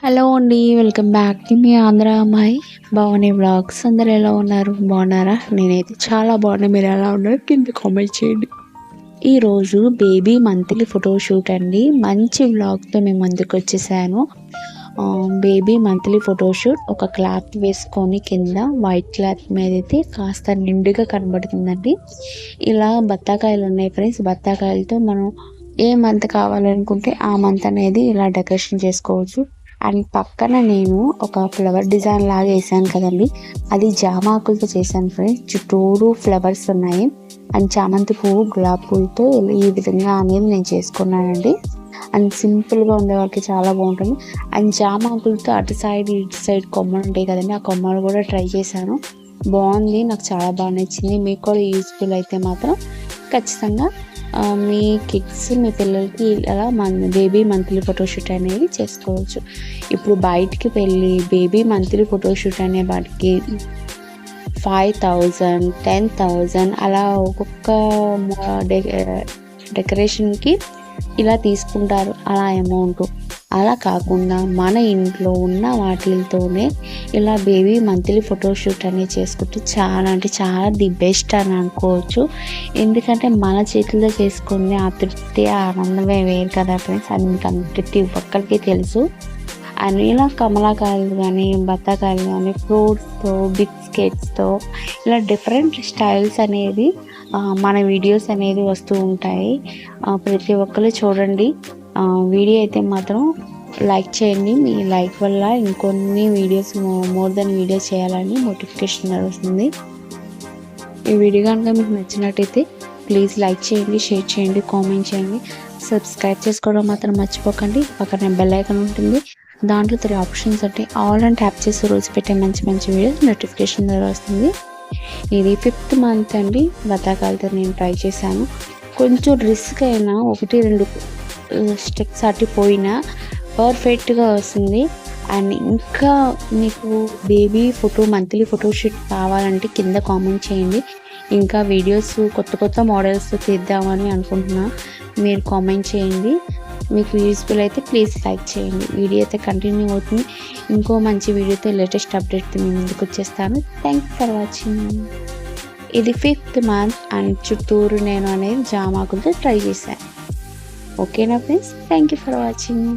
Hello అండి. Welcome back to me Andhra అమ్మాయి Bhavani vlogs. అందరు ఎలా ఉన్నారు? బాగున్నారా? నేనైతే చాలా బాగున్నా. మీరు ఎలా ఉన్నారు? కింద కామెంట్ చేయండి. ఈరోజు బేబీ మంత్లీ ఫోటోషూట్ అండి. మంచి వ్లాగ్తో మేము ముందుకు వచ్చేసాను. Baby monthly photoshoot. ఒక క్లాత్ వేసుకొని కింద వైట్ క్లాత్ మీద అయితే కాస్త నిండుగా కనబడుతుందండి. ఇలా బత్తాకాయలు ఉన్నాయి ఫ్రెండ్స్. బత్తాకాయలతో మనం ఏ మంత్ కావాలనుకుంటే ఆ మంత్ అనేది ఇలా డెకరేషన్ చేసుకోవచ్చు. అండ్ పక్కన నేను ఒక ఫ్లవర్ డిజైన్ లాగా వేసాను కదండి, అది జామాకులతో చేశాను ఫ్రెండ్స్. చుట్టూరు ఫ్లవర్స్ ఉన్నాయి. అండ్ చామంతి పువ్వు, గులాబీ పువ్వుతో ఈ విధంగా అనేది నేను చేసుకున్నానండి. అండ్ సింపుల్గా ఉండే వాళ్ళకి చాలా బాగుంటుంది. అండ్ జామాకులతో అటు సైడ్ ఇటు సైడ్ కొమ్మలు ఉంటాయి కదండి, ఆ కొమ్మలు కూడా ట్రై చేశాను. బాగుంది, నాకు చాలా బాగా నచ్చింది. మీకు కూడా యూస్ఫుల్ అయితే మాత్రం ఖచ్చితంగా మీ కిడ్స్, మీ పిల్లలకి ఇలా బేబీ మంత్లీ ఫోటోషూట్ అనేది చేసుకోవచ్చు. ఇప్పుడు బయటికి వెళ్ళి బేబీ మంత్లీ ఫోటోషూట్ అనే వాటికి 5,000, 10,000 అలా ఒక్కొక్క డెకరేషన్కి ఇలా తీసుకుంటారు అలా అమౌంట్. అలా కాకుండా మన ఇంట్లో ఉన్న వాటితోనే ఇలా బేబీ మంత్లీ ఫోటోషూట్ అనేది చేసుకుంటే చాలా అంటే చాలా ది బెస్ట్ అని అనుకోవచ్చు. ఎందుకంటే మన చేతుల్లో చేసుకునే ఆ తృప్తి, ఆ ఆనందమే వేరు కదా ఫ్రెండ్స్. అది మీకు ప్రతి ఒక్కరికి తెలుసు. అండ్ ఇలా కమలాకాయలు కానీ, బత్తాకాయలు కానీ, ఫ్రూట్స్తో, బిస్కెట్స్తో ఇలా డిఫరెంట్ స్టైల్స్ అనేది మన వీడియోస్ అనేది వస్తూ ఉంటాయి. ప్రతి ఒక్కరు చూడండి. వీడియో అయితే మాత్రం లైక్ చేయండి. మీ లైక్ వల్ల ఇంకొన్ని వీడియోస్, మోర్ దెన్ వీడియోస్ చేయాలని నోటిఫికేషన్ వస్తుంది. ఈ వీడియో కనుక మీకు నచ్చినట్టయితే ప్లీజ్ లైక్ చేయండి, షేర్ చేయండి, కామెంట్ చేయండి. సబ్స్క్రైబ్ చేసుకోవడం మాత్రం మర్చిపోకండి. పక్కన బెల్ ఐకాన్ ఉంటుంది, దాంట్లో 3 ఆప్షన్స్ ఉంటాయి. ఆల్ అని ట్యాప్ చేసి రోజు పెట్టే మంచి మంచి వీడియోస్ నోటిఫికేషన్ ద్వారా వస్తుంది. ఇది 5th మంత్ అండి. బత్తాకాయలతో నేను ట్రై చేశాను. కొంచెం రిస్క్ అయినా 1-2 స్టెప్స్ అట్టిపోయినా పర్ఫెక్ట్గా వస్తుంది. అండ్ ఇంకా మీకు బేబీ మంత్లీ ఫోటోషూట్ కావాలంటే కింద కామెంట్ చేయండి. ఇంకా వీడియోస్ కొత్త మోడల్స్ తీద్దామని అనుకుంటున్నా, మీరు కామెంట్ చేయండి. మీకు యూస్ఫుల్ అయితే ప్లీజ్ లైక్ చేయండి. వీడియో అయితే కంటిన్యూ అవుతుంది. ఇంకో మంచి వీడియోతో లేటెస్ట్ అప్డేట్తో మేము ముందుకు వచ్చేస్తాను. Thank you for watching. ఇది 5th మంత్ అండ్ చుట్టూరు నేను అనేది జామాకులతో ట్రై చేశాను. ఓకేనా friends? Thank you for watching.